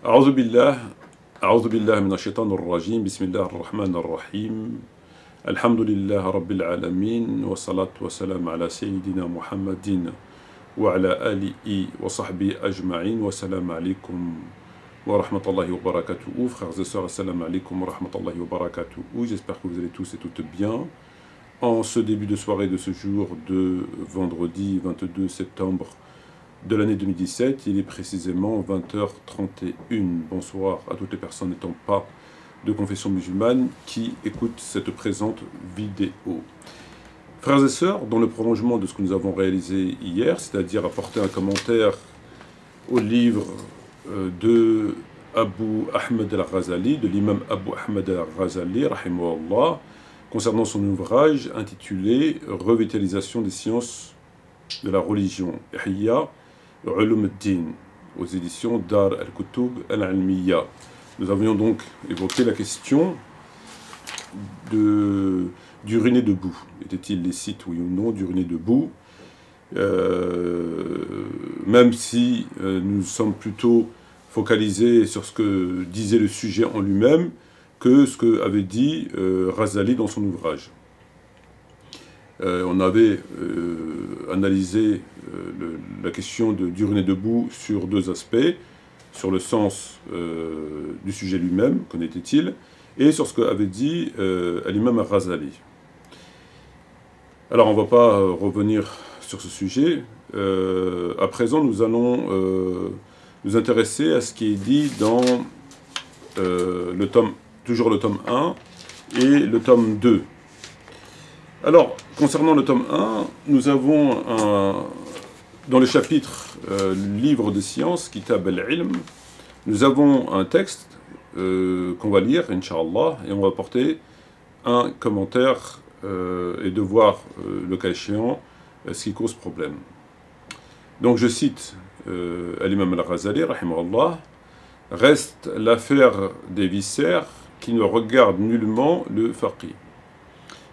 أعوذ بالله أعوذ بالله من الشيطان الرجيم بسم الله الرحمن الرحيم الحمد لله رب العالمين والصلاة والسلام على سيدنا محمد وعلى آله وصحبه أجمعين والسلام عليكم ورحمة الله وبركاته. Frères et sœurs, assalamu alaikum wa rahmatullahi wa barakatuh. J'espère que vous allez tous et toutes bien. En ce début de soirée de ce jour de vendredi 22 septembre de l'année 2017, il est précisément 20h31. Bonsoir à toutes les personnes n'étant pas de confession musulmane qui écoutent cette présente vidéo. Frères et sœurs, dans le prolongement de ce que nous avons réalisé hier, c'est-à-dire apporter un commentaire au livre de Abu Ahmed al-Ghazali, de l'imam Abu Ahmed al-Ghazali, rahimahullah, concernant son ouvrage intitulé « Revitalisation des sciences de la religion » Ihya Ulum ad-Din, aux éditions Dar al-Kutub al-Almiya. Nous avions donc évoqué la question d'uriner debout. Était-il licite, oui ou non, d'uriner debout, même si nous sommes plutôt focalisés sur ce que disait le sujet en lui-même que ce que avait dit Ghazali dans son ouvrage. On avait analysé la question d'uriner debout sur deux aspects, sur le sens du sujet lui-même, qu'en était-il, et sur ce qu'avait dit l'imam Ghazali. Alors on ne va pas revenir sur ce sujet. À présent, nous allons nous intéresser à ce qui est dit dans toujours le tome 1 et le tome 2. Alors, concernant le tome 1, nous avons dans le chapitre Livre de sciences, Kitab al-Ilm, nous avons un texte qu'on va lire, Inch'Allah, et on va apporter un commentaire et de voir, le cas échéant, ce qui cause problème. Donc je cite l'imam al-Ghazali, rahimahullah, « Reste l'affaire des viscères qui ne regarde nullement le faqih. »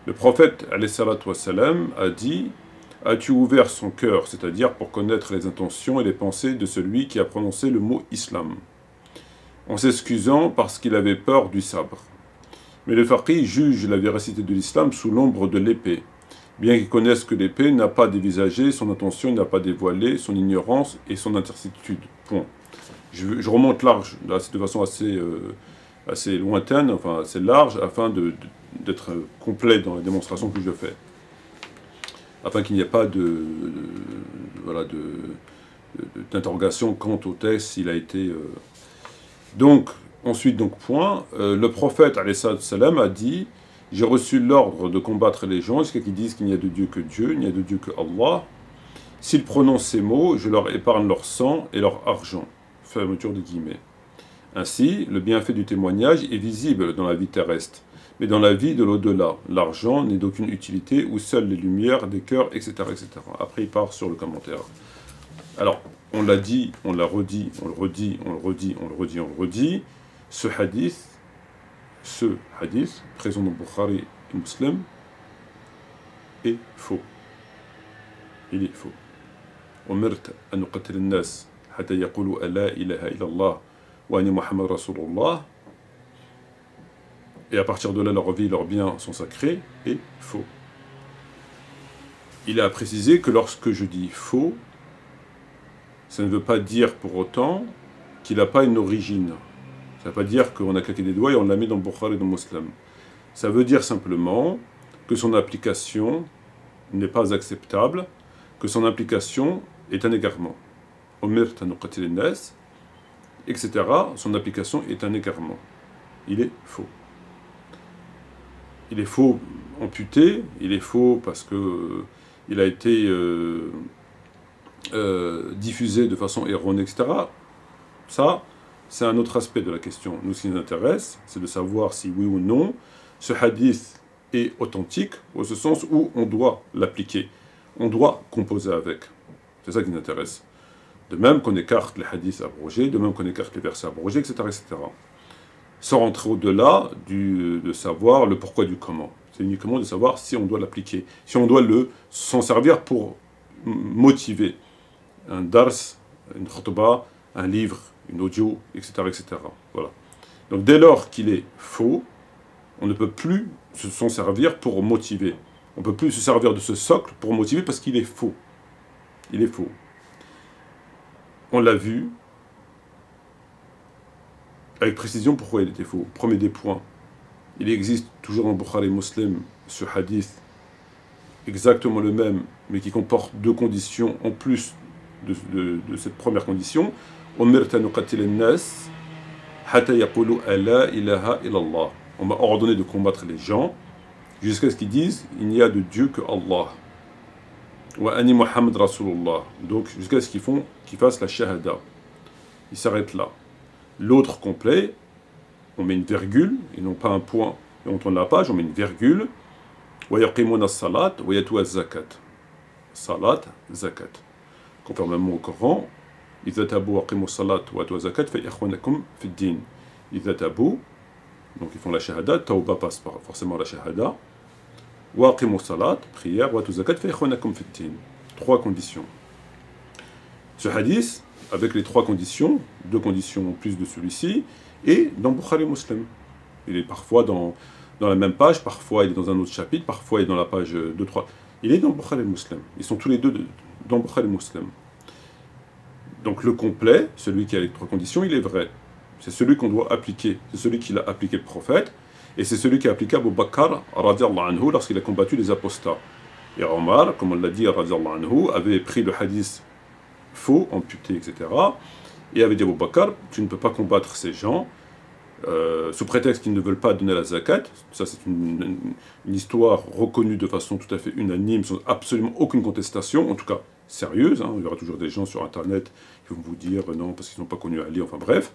Le prophète alayhi salatu wassalam a dit « As-tu ouvert son cœur, c'est-à-dire pour connaître les intentions et les pensées de celui qui a prononcé le mot islam, en s'excusant parce qu'il avait peur du sabre. Mais le faqih juge la véracité de l'islam sous l'ombre de l'épée, bien qu'il connaisse que l'épée n'a pas dévisagé son intention, n'a pas dévoilé son ignorance et son incertitude. » Point. Je remonte large, là, de façon assez lointaine, enfin assez large, afin d'être complet dans la démonstration que je fais, afin qu'il n'y ait pas d'interrogation quant au texte, s'il a été... Donc, ensuite, point, le prophète, alayhi salam, a dit « J'ai reçu l'ordre de combattre les gens, jusqu'à qu'ils disent qu'il n'y a de Dieu que Dieu, il n'y a de Dieu que Allah. S'ils prononcent ces mots, je leur épargne leur sang et leur argent. » Fermeture de guillemets. Ainsi, le bienfait du témoignage est visible dans la vie terrestre, mais dans la vie de l'au-delà, l'argent n'est d'aucune utilité, où seules les lumières des cœurs, etc., etc. Après, il part sur le commentaire. Alors, on l'a dit, on l'a redit, on le redit, on le redit, on le redit, on le redit. Ce hadith, présent dans Bukhari et Muslim, est faux. Il est faux. Umirt an nuqatil an-nas hatta yaqulu la ilaha illallah wa anna Muhammad Rasulullah. Et à partir de là, leur vie et leurs biens sont sacrés, est faux. Il a précisé que lorsque je dis faux, ça ne veut pas dire pour autant qu'il n'a pas une origine. Ça ne veut pas dire qu'on a claqué des doigts et on l'a mis dans le Bukhari et dans le Muslim. Ça veut dire simplement que son application n'est pas acceptable, que son application est un égarement. Umirt an nuqatil an-nas, etc. Son application est un égarement. Il est faux. Il est faux amputé, il est faux parce que il a été diffusé de façon erronée, etc. Ça, c'est un autre aspect de la question. Nous, ce qui nous intéresse, c'est de savoir si oui ou non ce hadith est authentique, au ce sens où on doit l'appliquer, on doit composer avec. C'est ça qui nous intéresse. De même qu'on écarte les hadiths abrogés, de même qu'on écarte les versets abrogés, etc., etc. Sans rentrer au-delà de savoir le pourquoi du comment. C'est uniquement de savoir si on doit l'appliquer, si on doit s'en servir pour motiver un dars, une khutbah, un livre, une audio, etc., etc. Voilà. Donc dès lors qu'il est faux, on ne peut plus s'en servir pour motiver. On ne peut plus se servir de ce socle pour motiver parce qu'il est faux. Il est faux. On l'a vu avec précision pourquoi il était faux. Premier des points, il existe toujours dans Bukhari et Muslim ce hadith exactement le même, mais qui comporte deux conditions en plus de cette première condition. On m'a ordonné de combattre les gens jusqu'à ce qu'ils disent il n'y a de Dieu que Allah. Wa ani Muhammad Rasulullah. Donc jusqu'à ce qu'ils fassent la shahada. Ils s'arrêtent là. L'autre complet, on met une virgule, et non pas un point, et on tourne la page, on met une virgule. Wa yaqimuna as-salat wa yatu az-zakat. Salat, zakat. Conformément au Coran, إذا تابوا وأقيموا الصلاة وآتوا الزكاة فإخوانكم في الدين. إذا تابوا, donc ils font la shahada, tawba passe par forcément la shahada. وأقيموا الصلاة, prière, وآتوا الزكاة فإخوانكم في الدين. Trois conditions. Ce hadith, avec les trois conditions, deux conditions en plus de celui-ci, est dans Bukhari Muslim. Il est parfois dans la même page, parfois il est dans un autre chapitre, parfois il est dans la page 2-3. Il est dans Bukhari Muslim. Ils sont tous les deux dans Bukhari Muslim. Donc le complet, celui qui a les trois conditions, il est vrai. C'est celui qu'on doit appliquer. C'est celui qu'il a appliqué le prophète. Et c'est celui qui a appliqué Abu Bakr radiallahu anhu lorsqu'il a combattu les apostats. Et Omar, comme on l'a dit, radiallahu anhu, avait pris le hadith faux, amputé, etc. Et avait dit à Abu Bakr, tu ne peux pas combattre ces gens sous prétexte qu'ils ne veulent pas donner la zakat. Ça c'est une histoire reconnue de façon tout à fait unanime, sans absolument aucune contestation, en tout cas sérieuse. Hein. Il y aura toujours des gens sur internet qui vont vous dire non parce qu'ils n'ont pas connu Ali, enfin bref.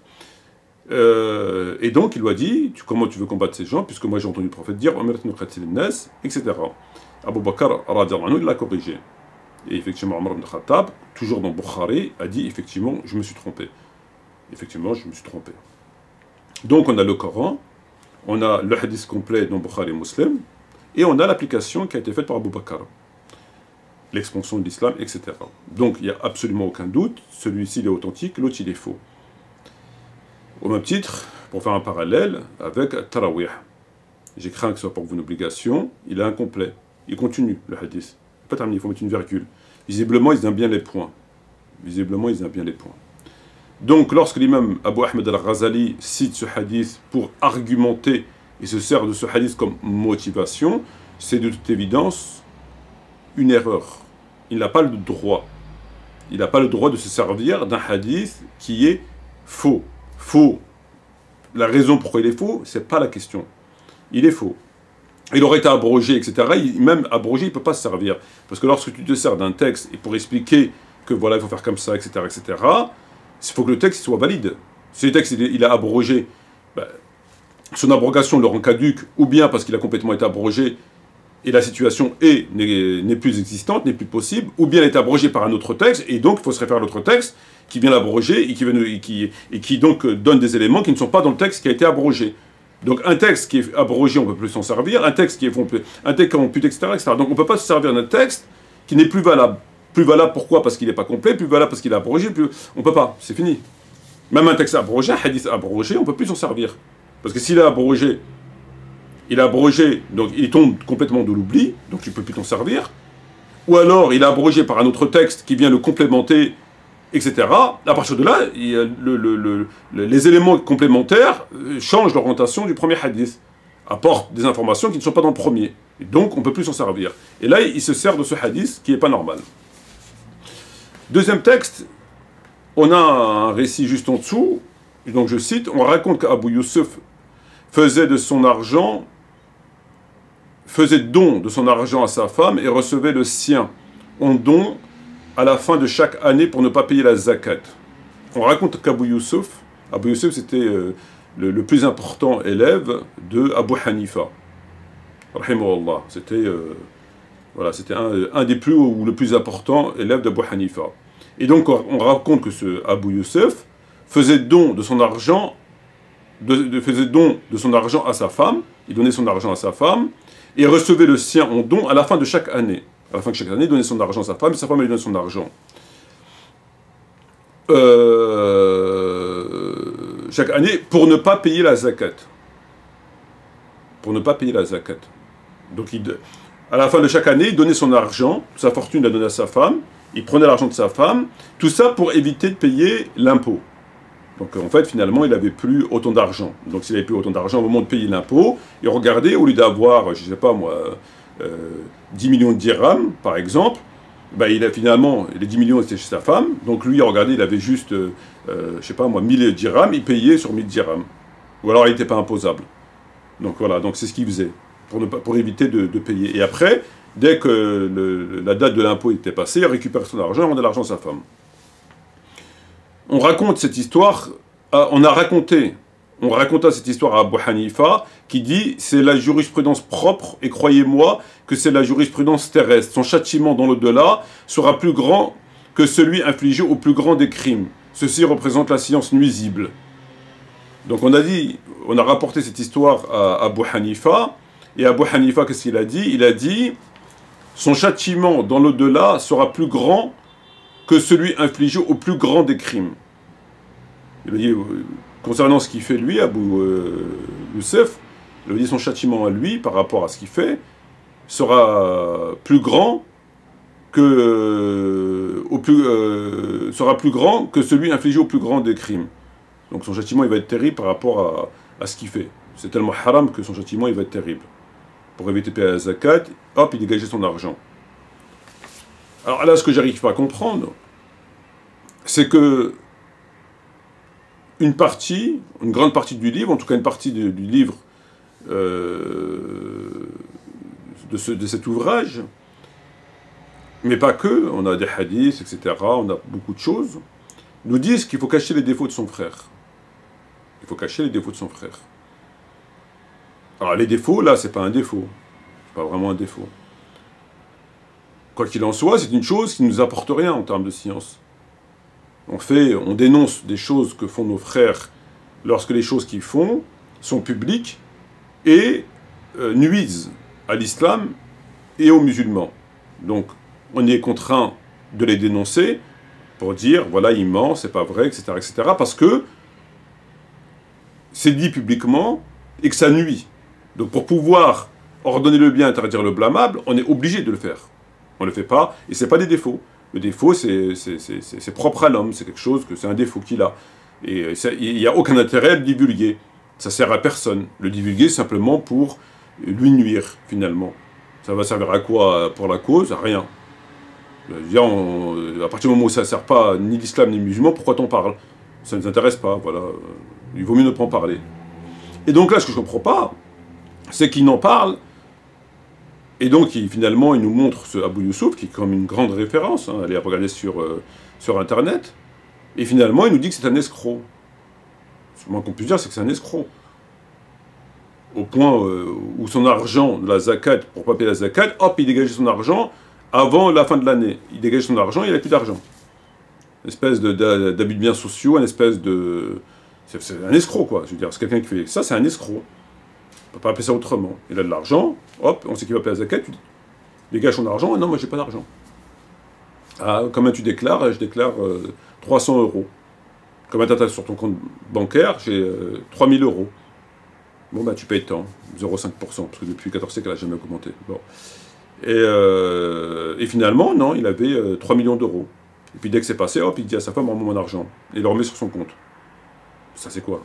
Et donc il lui a dit, comment tu veux combattre ces gens, puisque moi j'ai entendu le prophète dire etc. Abu Bakr radiallahu anhu, il l'a corrigé. Et effectivement Omar ibn Khattab, toujours dans Bukhari, a dit effectivement je me suis trompé. Effectivement je me suis trompé. Donc on a le Coran, on a le hadith complet dans Bukhari et Muslim, et on a l'application qui a été faite par Abu Bakr. L'expansion de l'islam, etc. Donc il n'y a absolument aucun doute, celui-ci il est authentique, l'autre il est faux. Au même titre, pour faire un parallèle avec Tarawih. J'ai craint que ce soit pour vous une obligation, il est incomplet. Il continue le hadith. Il pas terminé, il faut mettre une virgule. Visiblement, ils aiment bien les points. Visiblement, ils aiment bien les points. Donc, lorsque l'imam Abu Ahmed al-Ghazali cite ce hadith pour argumenter et se sert de ce hadith comme motivation, c'est de toute évidence une erreur. Il n'a pas le droit. Il n'a pas le droit de se servir d'un hadith qui est faux. Faux. La raison pourquoi il est faux, c'est pas la question. Il est faux. Il aurait été abrogé, etc. Même abrogé, il ne peut pas se servir. Parce que lorsque tu te sers d'un texte, et pour expliquer que voilà, il faut faire comme ça, etc., etc., il faut que le texte soit valide. Si le texte il est abrogé, ben, son abrogation le rend caduque, ou bien parce qu'il a complètement été abrogé, et la situation n'est plus existante, n'est plus possible, ou bien elle est abrogée par un autre texte, et donc il faut se référer à l'autre texte qui vient l'abroger, et qui donc donne des éléments qui ne sont pas dans le texte qui a été abrogé. Donc un texte qui est abrogé, on ne peut plus s'en servir, un texte qui est amputé, etc., etc. Donc on ne peut pas se servir d'un texte qui n'est plus valable. Plus valable pourquoi? Parce qu'il n'est pas complet, plus valable parce qu'il est abrogé, on ne peut pas, c'est fini. Même un texte abrogé, un hadith abrogé, on ne peut plus s'en servir. Parce que s'il est abrogé, donc il tombe complètement de l'oubli, donc tu ne peux plus t'en servir. Ou alors il est abrogé par un autre texte qui vient le complémenter, etc. À partir de là, les éléments complémentaires changent l'orientation du premier hadith, apportent des informations qui ne sont pas dans le premier. Et donc on ne peut plus s'en servir. Et là, il se sert de ce hadith qui n'est pas normal. Deuxième texte, on a un récit juste en dessous, donc je cite, on raconte qu'Abu Yusuf faisait don de son argent à sa femme et recevait le sien en don à la fin de chaque année pour ne pas payer la zakat. On raconte qu'Abu Yusuf c'était le plus important élève de Abu Hanifa. Rahimahullah. C'était un des plus ou le plus important élève d'Abu Hanifa. Et donc on raconte que ce Abu Yusuf faisait don de son argent à sa femme, il donnait son argent à sa femme, et recevait le sien en don à la fin de chaque année. À la fin de chaque année, il donnait son argent à sa femme, et sa femme lui donnait son argent. chaque année pour ne pas payer la zakat. Pour ne pas payer la zakat. Donc à la fin de chaque année, il donnait son argent, sa fortune la donnait à sa femme, il prenait l'argent de sa femme, tout ça pour éviter de payer l'impôt. Donc en fait, finalement, il n'avait plus autant d'argent. Donc s'il n'avait plus autant d'argent au moment de payer l'impôt, il regardait, au lieu d'avoir, je ne sais pas moi, 10 millions de dirhams, par exemple, ben, il a finalement, les 10 millions étaient chez sa femme, donc lui, regardez, il avait juste, je ne sais pas moi, 1000 dirhams, il payait sur 1000 dirhams. Ou alors il n'était pas imposable. Donc voilà, donc c'est ce qu'il faisait, pour éviter de payer. Et après, dès que la date de l'impôt était passée, il récupère son argent, il rendait l'argent à sa femme. On raconte cette histoire, on raconta cette histoire à Abu Hanifa, qui dit, c'est la jurisprudence propre, et croyez-moi que c'est la jurisprudence terrestre. Son châtiment dans l'au-delà sera plus grand que celui infligé au plus grand des crimes. Ceci représente la science nuisible. Donc on a rapporté cette histoire à Abu Hanifa, et Abu Hanifa, qu'est-ce qu'il a dit? Il a dit, son châtiment dans l'au-delà sera plus grand que celui infligé au plus grand des crimes. Il a dit, concernant ce qu'il fait lui, Abu Youssef, il a dit son châtiment à lui, par rapport à ce qu'il fait, sera plus grand que, celui infligé au plus grand des crimes. Donc son châtiment, il va être terrible par rapport à ce qu'il fait. C'est tellement haram que son châtiment, il va être terrible. Pour éviter de payer la zakat, hop, il dégageait son argent. Alors là, ce que j'arrive pas à comprendre, c'est que une grande partie du livre, en tout cas une partie du livre de cet ouvrage, mais pas que, on a des hadiths, etc., on a beaucoup de choses, nous disent qu'il faut cacher les défauts de son frère. Il faut cacher les défauts de son frère. Alors les défauts, là, c'est pas un défaut. C'est pas vraiment un défaut. Quoi qu'il en soit, c'est une chose qui ne nous apporte rien en termes de science. On dénonce des choses que font nos frères lorsque les choses qu'ils font sont publiques et nuisent à l'islam et aux musulmans. Donc, on est contraint de les dénoncer pour dire, voilà, il ment, c'est pas vrai, etc., etc., parce que c'est dit publiquement et que ça nuit. Donc, pour pouvoir ordonner le bien, interdire le blâmable, on est obligé de le faire. On ne le fait pas, et ce n'est pas des défauts. Le défaut, c'est propre à l'homme, c'est quelque chose c'est un défaut qu'il a. Et il n'y a aucun intérêt à le divulguer. Ça sert à personne. Le divulguer simplement pour lui nuire, finalement. Ça va servir à quoi pour la cause? À rien. Je veux dire, à partir du moment où ça ne sert pas ni l'islam ni les musulmans, pourquoi t'en parles? Ça ne nous intéresse pas, voilà. Il vaut mieux ne pas en parler. Et donc là, ce que je ne comprends pas, c'est qu'il n'en parle. Et donc, finalement, il nous montre ce Abu Youssouf, qui est comme une grande référence, hein, allez regarder sur Internet, et finalement, il nous dit que c'est un escroc. Ce moins qu'on puisse dire, c'est que c'est un escroc. Au point où son argent de la zakat, pour ne pas payer la zakat, hop, il dégageait son argent avant la fin de l'année. Il dégage son argent, il n'a plus d'argent. Une espèce d'abus de biens sociaux, une espèce de... C'est un escroc, quoi. Je veux dire, c'est quelqu'un qui fait ça, c'est un escroc. On ne peut pas appeler ça autrement. Il a de l'argent, hop, on sait qu'il va payer la zakat, tu dégages son argent, non, moi j'ai pas d'argent. Ah, combien tu déclares? Je déclare 300 euros. Combien tu as sur ton compte bancaire? J'ai 3000 euros. Bon, bah tu payes tant, 0,5%, parce que depuis 14 siècles, elle n'a jamais augmenté. Bon. Et finalement, non, il avait 3 millions d'euros. Et puis dès que c'est passé, hop, il dit à sa femme, rends-moi mon argent. Et il le remet sur son compte. Ça, c'est quoi?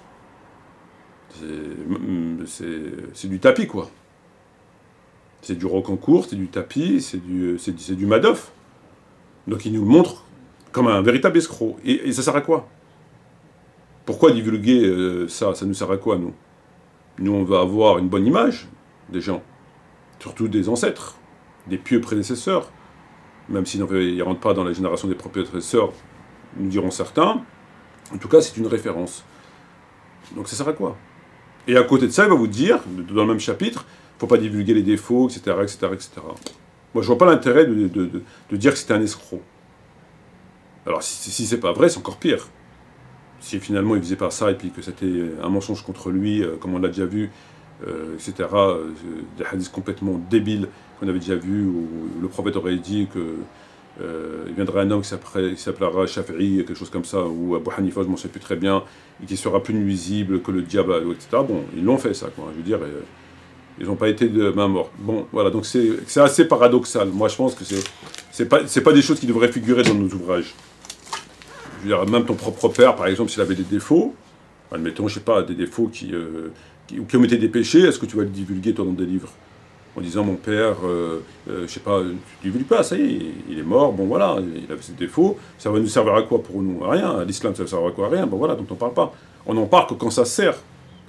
C'est du tapis, quoi. C'est du rocancourt, c'est du tapis, c'est du Madoff. Donc il nous le montre comme un véritable escroc. Et ça sert à quoi? Pourquoi divulguer ça? Ça nous sert à quoi, nous? Nous, on va avoir une bonne image des gens, surtout des ancêtres, des pieux prédécesseurs, même s'ils ne rentrent pas dans la génération des prédécesseurs, nous diront certains. En tout cas, c'est une référence. Donc ça sert à quoi? Et à côté de ça, il va vous dire, dans le même chapitre, il ne faut pas divulguer les défauts, etc., etc., etc. Moi, je ne vois pas l'intérêt de dire que c'était un escroc. Alors, si c'est pas vrai, c'est encore pire. Si finalement il faisait pas ça, et puis que c'était un mensonge contre lui, comme on l'a déjà vu, etc., des hadiths complètement débiles qu'on avait déjà vus, où le prophète aurait dit que il viendra un homme qui s'appellera Shafi'i, quelque chose comme ça, ou Abu Hanifa, je ne m'en sais plus très bien, et qui sera plus nuisible que le diable, etc. Bon, ils l'ont fait ça, quoi. Je veux dire, ils n'ont pas été de main morte. Bon, voilà, donc c'est assez paradoxal. Moi, je pense que c'est pas des choses qui devraient figurer dans nos ouvrages. Je veux dire, même ton propre père, par exemple, s'il avait des défauts, admettons, je sais pas, des défauts qui commettaient des péchés, est-ce que tu vas le divulguer, toi, dans des livres? En disant, mon père, je sais pas, tu divulgues pas, ça y est, il est mort, bon voilà, il avait ses défauts, ça va nous servir à quoi pour nous? À rien. L'islam, ça va servir à quoi? À rien, bon voilà, donc on parle pas. On en parle que quand ça sert.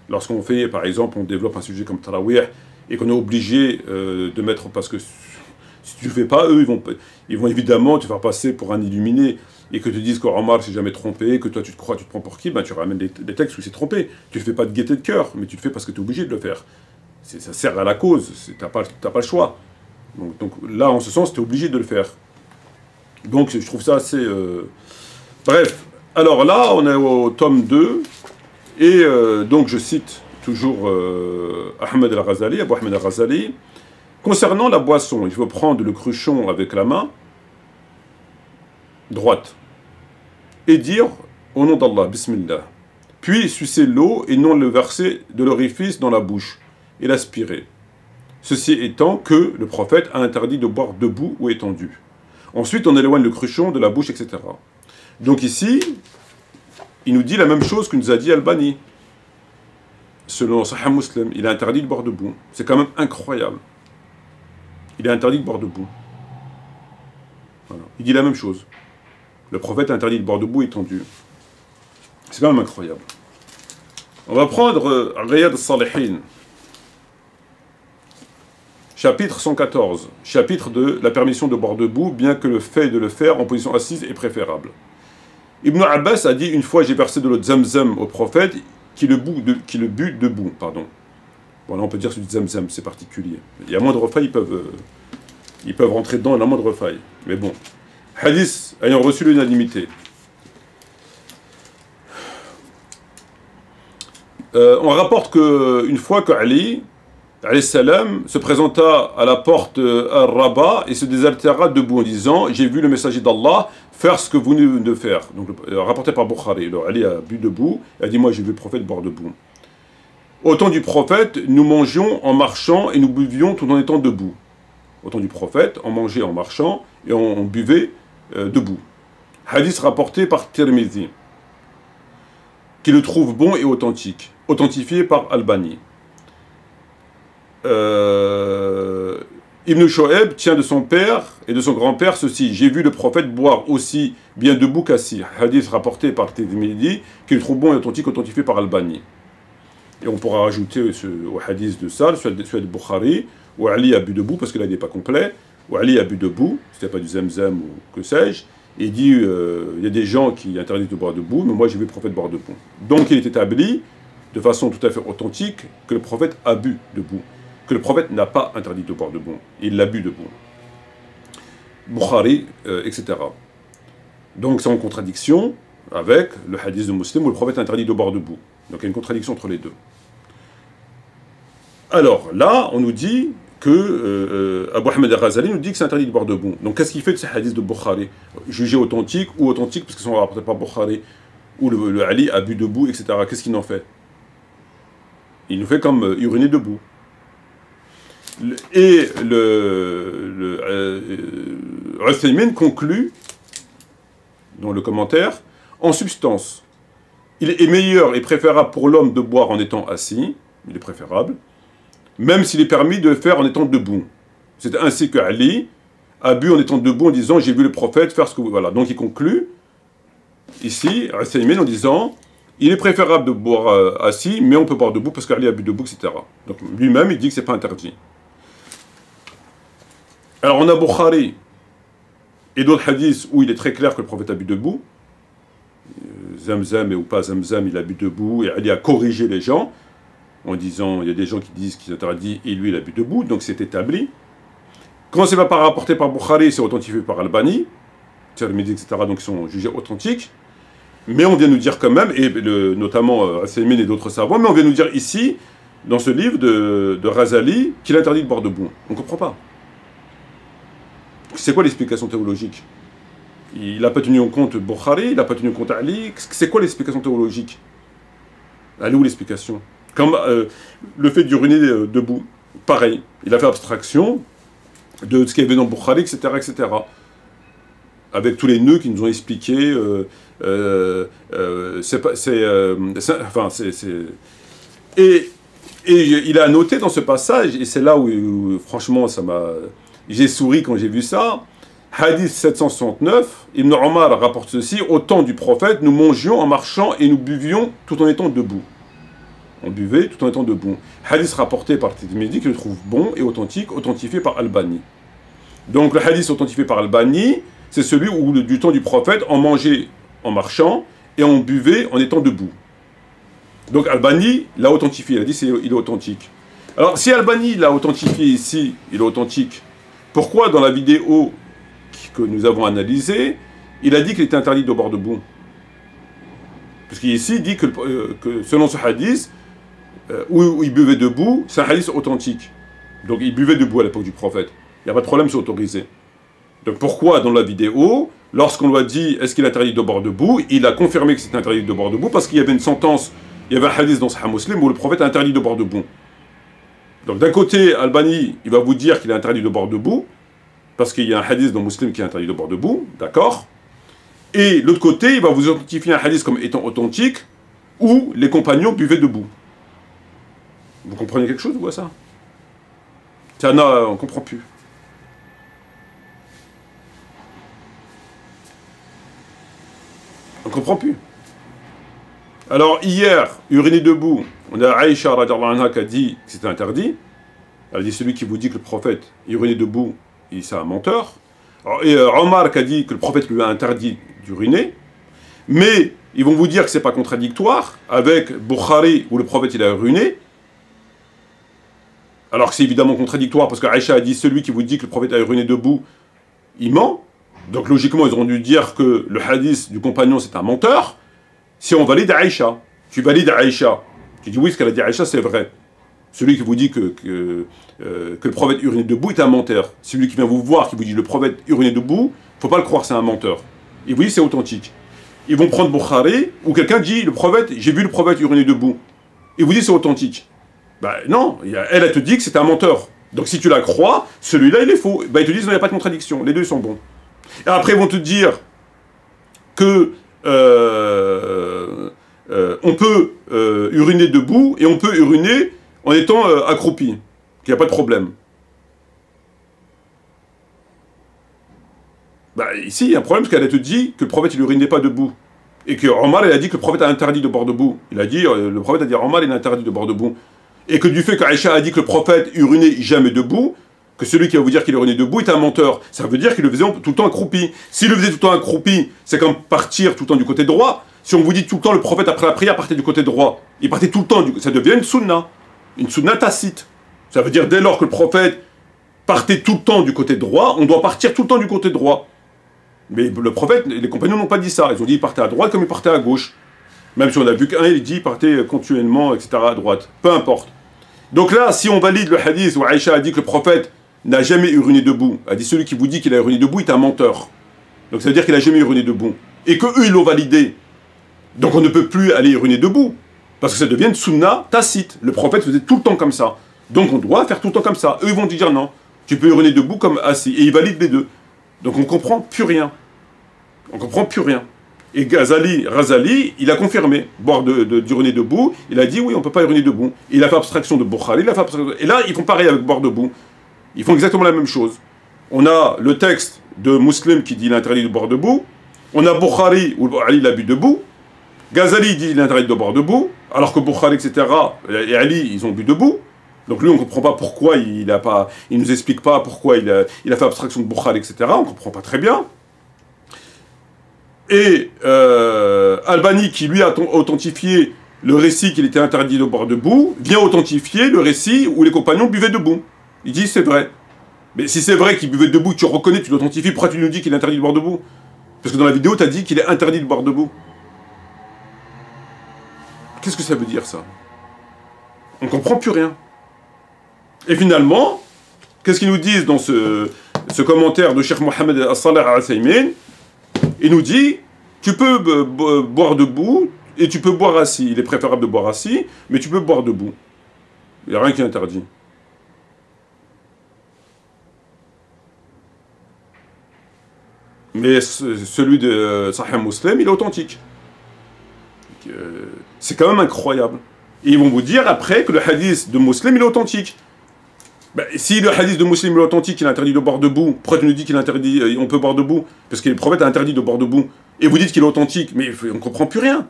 Lorsqu'on fait, par exemple, on développe un sujet comme Tarawih, et qu'on est obligé de mettre, parce que si tu le fais pas, eux, ils vont évidemment te faire passer pour un illuminé, et que tu dises qu'Omar s'est jamais trompé, que toi tu te crois, tu te prends pour qui, ben tu ramènes des textes où il s'est trompé. Tu le fais pas de gaieté de cœur, mais tu le fais parce que tu es obligé de le faire. Ça sert à la cause, t'as pas le choix. Donc là, en ce sens, tu es obligé de le faire. Donc je trouve ça assez... Bref, alors là, on est au tome 2, et donc je cite toujours Ahmed al-Ghazali, Abu Ahmed al-Ghazali, concernant la boisson, il faut prendre le cruchon avec la main droite, et dire au nom d'Allah, Bismillah, puis sucer l'eau et non le verser de l'orifice dans la bouche, et l'aspirer. Ceci étant que le prophète a interdit de boire debout ou étendu. Ensuite, on éloigne le cruchon de la bouche, etc. Donc ici, il nous dit la même chose que nous a dit Albani. Selon Sahih Muslim, il a interdit de boire debout. C'est quand même incroyable. Il a interdit de boire debout. Voilà. Il dit la même chose. Le prophète a interdit de boire debout étendu. C'est quand même incroyable. On va prendre Riyad al-Salihin. Chapitre 114. Chapitre de la permission de boire debout, bien que le fait de le faire en position assise est préférable. Ibn Abbas a dit, une fois j'ai versé de l'eau de Zamzam au prophète, qui le but debout. Pardon. Voilà, on peut dire celui de Zamzam, c'est particulier. Il y a moindre faille, ils peuvent rentrer dedans, il y a moindre faille. Mais bon. Hadith ayant reçu l'unanimité. On rapporte qu'une fois que Ali, alayhi salam, se présenta à la porte al-Rabat et se désaltéra debout en disant « J'ai vu le messager d'Allah faire ce que vous venez de faire. » Donc rapporté par Bukhari. Alors Ali a bu debout et a dit « Moi j'ai vu le prophète boire debout. » Au temps du prophète, nous mangions en marchant et nous buvions tout en étant debout. Au temps du prophète, on mangeait en marchant et on buvait debout. Hadith rapporté par Tirmidhi, qui le trouve bon et authentique, authentifié par Albani. Ibn Shoaib tient de son père et de son grand-père ceci: j'ai vu le prophète boire aussi bien debout qu'assis. Hadith rapporté par Tirmidhi, qui le trouve bon et authentique, authentifié par Albani. Et on pourra rajouter au hadith de ça, soit de Bukhari, où Ali a bu debout, parce que là il n'est pas complet, où Ali a bu debout, c'était pas du Zamzam ou que sais-je, et il dit il y a des gens qui interdisent de boire debout, mais moi j'ai vu le prophète boire debout. Donc il est établi, de façon tout à fait authentique, que le prophète a bu debout, que le prophète n'a pas interdit de boire debout, il l'a bu debout. Bukhari, etc. Donc c'est en contradiction avec le hadith de Muslim où le prophète interdit de boire debout. Donc il y a une contradiction entre les deux. Alors là, on nous dit que Abu Ahmed al-Ghazali nous dit que c'est interdit de boire debout. Donc qu'est-ce qu'il fait de ces hadiths de Bukhari, jugés authentiques ou authentiques parce qu'ils sont rapportés par Bukhari, où le Ali a bu debout, etc. Qu'est-ce qu'il en fait? Il nous fait comme uriner debout. Et Uthaymin conclut, dans le commentaire, en substance, il est meilleur et préférable pour l'homme de boire en étant assis, il est préférable, même s'il est permis de le faire en étant debout. C'est ainsi que Ali a bu en étant debout en disant « j'ai vu le prophète faire ce que vous... » Voilà, donc il conclut, ici, Uthaymin, en disant « il est préférable de boire assis, mais on peut boire debout parce qu'Ali a bu debout, etc. » Donc lui-même, il dit que c'est pas interdit. Alors on a Bukhari et d'autres hadiths où il est très clair que le prophète a bu debout. Zamzam ou pas Zamzam, il a bu debout et Ali a corrigé les gens en disant, il y a des gens qui disent qu'il est interdit et lui il a bu debout, donc c'est établi. Quand c'est pas rapporté par Bukhari, c'est authentifié par Albani, Tirmidhi, etc., donc ils sont jugés authentiques. Mais on vient nous dire quand même, et notamment Uthaymin et d'autres savants, mais on vient nous dire ici, dans ce livre de Ghazali, qu'il est interdit de boire debout. On ne comprend pas. C'est quoi l'explication théologique? Il n'a pas tenu en compte Bukhari, il n'a pas tenu en compte Ali. C'est quoi l'explication théologique? Elle est où l'explication? Comme le fait d'uriner debout, pareil. Il a fait abstraction de ce qu'il y avait dans Bukhari, etc., etc. Avec tous les nœuds qui nous ont expliqué. Et il a noté dans ce passage, et c'est là où franchement, j'ai souri quand j'ai vu ça. Hadith 769, Ibn Omar rapporte ceci: au temps du prophète, nous mangions en marchant et nous buvions tout en étant debout. On buvait tout en étant debout. Hadith rapporté par Tirmidhi, qui le trouve bon et authentique, authentifié par Albani. Donc le hadith authentifié par Albani, c'est celui où du temps du prophète, on mangeait en marchant et on buvait en étant debout. Donc Albani l'a authentifié, il a dit il est authentique. Alors si Albani l'a authentifié ici, il est authentique, pourquoi dans la vidéo que nous avons analysée, il a dit qu'il était interdit de boire debout? Parce qu'ici, il dit que selon ce hadith, où il buvait debout, c'est un hadith authentique. Donc il buvait debout à l'époque du prophète. Il n'y a pas de problème, c'est autorisé. Donc pourquoi dans la vidéo, lorsqu'on lui a dit est-ce qu'il est interdit de boire debout, il a confirmé que c'était interdit de boire debout parce qu'il y avait une sentence, il y avait un hadith dans Sahih Muslim où le prophète a interdit de boire debout. Donc d'un côté, Albani, il va vous dire qu'il est interdit de boire debout, parce qu'il y a un hadith dans Muslim qui est interdit de boire debout, d'accord? Et l'autre côté, il va vous authentifier un hadith comme étant authentique, où les compagnons buvaient debout. Vous comprenez quelque chose ou quoi ça? Tiens, non, on ne comprend plus. On ne comprend plus. Alors hier, uriner debout, on a Aïcha radiallahu anha qui a dit que c'était interdit. Elle a dit celui qui vous dit que le prophète urinait debout, c'est un menteur. Alors, et Omar qui a dit que le prophète lui a interdit d'uriner. Mais ils vont vous dire que c'est pas contradictoire avec Bukhari où le prophète il a uriné. Alors que c'est évidemment contradictoire parce que Aïcha a dit celui qui vous dit que le prophète a uriné debout, il ment. Donc logiquement ils auront dû dire que le hadith du compagnon c'est un menteur. Si on valide Aïcha, tu valides Aïcha, tu dis oui ce qu'elle a dit Aïcha c'est vrai. Celui qui vous dit que le prophète urinait debout est un menteur. Celui qui vient vous voir, qui vous dit le prophète urinait debout, il ne faut pas le croire, c'est un menteur. Et vous dites c'est authentique. Ils vont prendre Bukhari, où quelqu'un dit le prophète, j'ai vu le prophète uriner debout. Et vous dites c'est authentique. Ben non, elle te dit que c'est un menteur. Donc si tu la crois, celui-là il est faux. Ben ils te disent non, il n'y a pas de contradiction, les deux sont bons. Et après ils vont te dire que on peut uriner debout et on peut uriner en étant accroupi, qu'il n'y a pas de problème. Bah, ici, il y a un problème, parce qu'elle te dit que le prophète, il urinait pas debout. Et que Omar, il a dit que le prophète a interdit de boire debout. Le prophète a dit, Omar, il a interdit de boire debout. Et que du fait qu'Aïcha a dit que le prophète urinait jamais debout, que celui qui va vous dire qu'il urinait debout est un menteur. Ça veut dire qu'il le faisait tout le temps accroupi. S'il le faisait tout le temps accroupi, c'est comme partir tout le temps du côté droit. Si on vous dit tout le temps, le prophète, après la prière, partait du côté droit. Il partait tout le temps, ça devient une sunna. Une sunna tacite. Ça veut dire dès lors que le prophète partait tout le temps du côté droit, on doit partir tout le temps du côté droit. Mais le prophète, les compagnons n'ont pas dit ça. Ils ont dit qu'il partait à droite comme il partait à gauche. Même si on a vu qu'un, il dit qu'il partait continuellement, etc. à droite. Peu importe. Donc là, si on valide le hadith où Aïcha a dit que le prophète n'a jamais uriné debout, a dit celui qui vous dit qu'il a uriné debout est un menteur. Donc ça veut dire qu'il n'a jamais uriné debout. Et qu'eux, ils l'ont validé. Donc on ne peut plus aller uriner debout. Parce que ça devient une sunna tacite. Le prophète faisait tout le temps comme ça. Donc on doit faire tout le temps comme ça. Eux, ils vont te dire non. Tu peux uriner debout comme assis. Et ils valident les deux. Donc on ne comprend plus rien. On ne comprend plus rien. Et Razali, il a confirmé. Boire d'uriner debout. Il a dit oui, on ne peut pas uriner debout. Il a fait abstraction de Bukhari. Et là, ils font pareil avec boire debout. Ils font exactement la même chose. On a le texte de Muslim qui dit il est interdit de boire debout. On a Bukhari où Ali l'a bu debout. Ghazali dit il est interdit de boire debout, alors que Bukhari, etc., et Ali, ils ont bu debout. Donc lui, on ne comprend pas pourquoi il ne nous explique pas pourquoi il a fait abstraction de Bukhari, etc. On ne comprend pas très bien. Et Albani, qui lui a authentifié le récit qu'il était interdit de boire debout, vient authentifier le récit où les compagnons buvaient debout. Il dit c'est vrai. Mais si c'est vrai qu'il buvait debout, tu reconnais, tu l'authentifies, pourquoi tu nous dis qu'il est interdit de boire debout? Parce que dans la vidéo, tu as dit qu'il est interdit de boire debout. Qu'est-ce que ça veut dire, ça? On ne comprend plus rien. Et finalement, qu'est-ce qu'ils nous disent dans ce commentaire de Cheikh Mohamed As-Saleh Al-Uthaymin, il nous dit, tu peux boire debout et tu peux boire assis. Il est préférable de boire assis, mais tu peux boire debout. Il n'y a rien qui est interdit. Mais celui de Sahih Muslim, il est authentique. C'est quand même incroyable. Et ils vont vous dire après que le hadith de Muslim, il est authentique. Ben, si le hadith de Muslim est authentique, il est interdit de boire debout, pourquoi tu nous dis qu'il est interdit, on peut boire debout? Parce que le prophète a interdit de boire debout. Et vous dites qu'il est authentique, mais on ne comprend plus rien.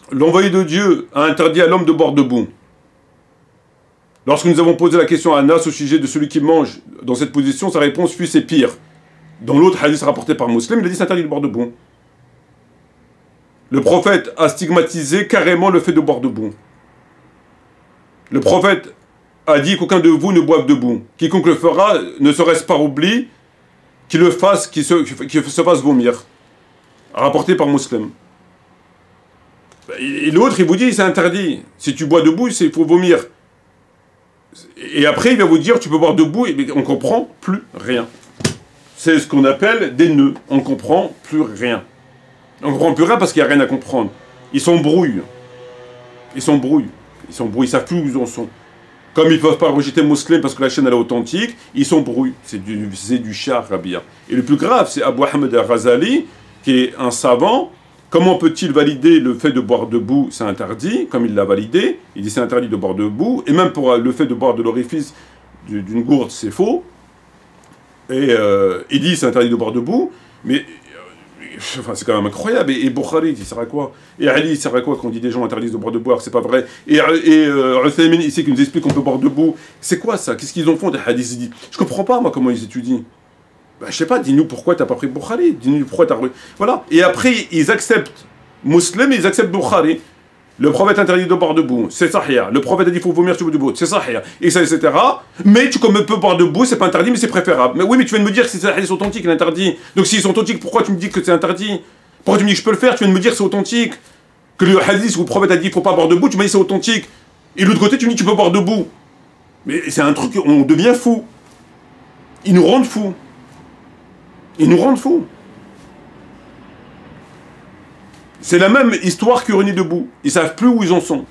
L'envoyé de Dieu a interdit à l'homme de boire debout. Lorsque nous avons posé la question à Anas au sujet de celui qui mange dans cette position, sa réponse fut c'est pire. Dans l'autre hadith rapporté par Muslim, il a dit c'est interdit de boire debout. Le prophète a stigmatisé carrément le fait de boire debout. Le prophète a dit qu'aucun de vous ne boive debout. Quiconque le fera, ne serait-ce par oubli, qu'il le fasse, qu'il se fasse vomir. Rapporté par Muslim. Et l'autre, il vous dit c'est interdit. Si tu bois debout, il faut vomir. Et après, il va vous dire tu peux boire debout, et on ne comprend plus rien. C'est ce qu'on appelle des nœuds. On ne comprend plus rien. On ne comprend plus rien parce qu'il n'y a rien à comprendre. Ils s'embrouillent. Ils s'embrouillent. Ils s'embrouillent. Ils ne savent plus où ils en sont. Comme ils ne peuvent pas rejeter Muslim parce que la chaîne elle est authentique, ils s'embrouillent. C'est du char, Rabia. Et le plus grave, c'est Abu Ahmed al-Ghazali, qui est un savant. Comment peut-il valider le fait de boire debout? C'est interdit, comme il l'a validé. Il dit c'est interdit de boire debout. Et même pour le fait de boire de l'orifice d'une gourde, c'est faux. Et il dit c'est interdit de boire debout. Mais enfin, c'est quand même incroyable. Et Bukhari, il sert à quoi? Et Ali, il sert à quoi quand on dit des gens interdisent de boire debout? Alors c'est pas vrai. Et Uthaymin, ici, qui nous explique qu'on peut boire debout. C'est quoi ça? Qu'est-ce qu'ils en font des hadiths? Je comprends pas, moi, comment ils étudient. Ben, je sais pas, dis-nous pourquoi t'as pas pris Bukhari, dis-nous pourquoi t'as... Voilà, et après, ils acceptent Muslim, ils acceptent Bukhari. Le prophète interdit de boire debout, c'est sahih. Le prophète a dit qu'il faut vomir sur debout, c'est sahih. Et ça, etc. Mais tu peux boire debout, c'est pas interdit, mais c'est préférable. Mais oui, mais tu viens de me dire que c'est hadith authentique, il est interdit. Donc s'ils sont authentiques, pourquoi tu me dis que c'est interdit? Pourquoi tu me dis que je peux le faire? Tu viens de me dire que c'est authentique. Que le hadith où le prophète a dit qu'il faut pas boire debout, tu m'as dit c'est authentique. Et de l'autre côté, tu me dis que tu peux boire debout. Mais c'est un truc, on devient fou. Ils nous rendent fous. Ils nous rendent fous. C'est la même histoire que René Debout. Ils savent plus où ils en sont.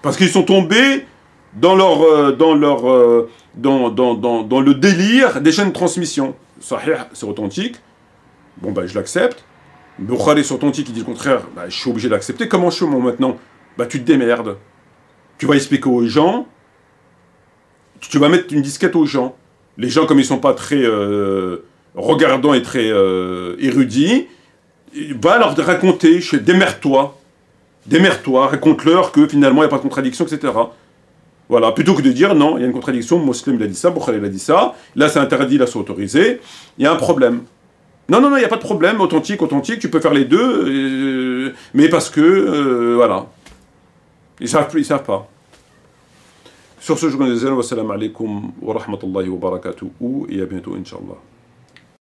Parce qu'ils sont tombés dans dans le délire des chaînes de transmission. Sahih, c'est authentique. Bon, ben, je l'accepte. Bukhari, c'est authentique, il dit le contraire. Ben, je suis obligé d'accepter. Comment je fais, moi, maintenant? Ben, tu te démerdes. Tu vas expliquer aux gens. Tu vas mettre une disquette aux gens. Les gens, comme ils sont pas très... regardant et très érudit, va leur raconter, démerde-toi, raconte-leur que finalement il n'y a pas de contradiction, etc. Voilà, plutôt que de dire non, il y a une contradiction, Muslim il a dit ça, Bukhari il a dit ça, là c'est interdit, là c'est autorisé, il y a un problème. Non, il n'y a pas de problème, authentique, tu peux faire les deux, mais parce que, voilà, ils savent pas. Sur ce, je vous dis, wassalamu alaikum wa rahmatullahi wa barakatuhu, et à bientôt, Inch'Allah.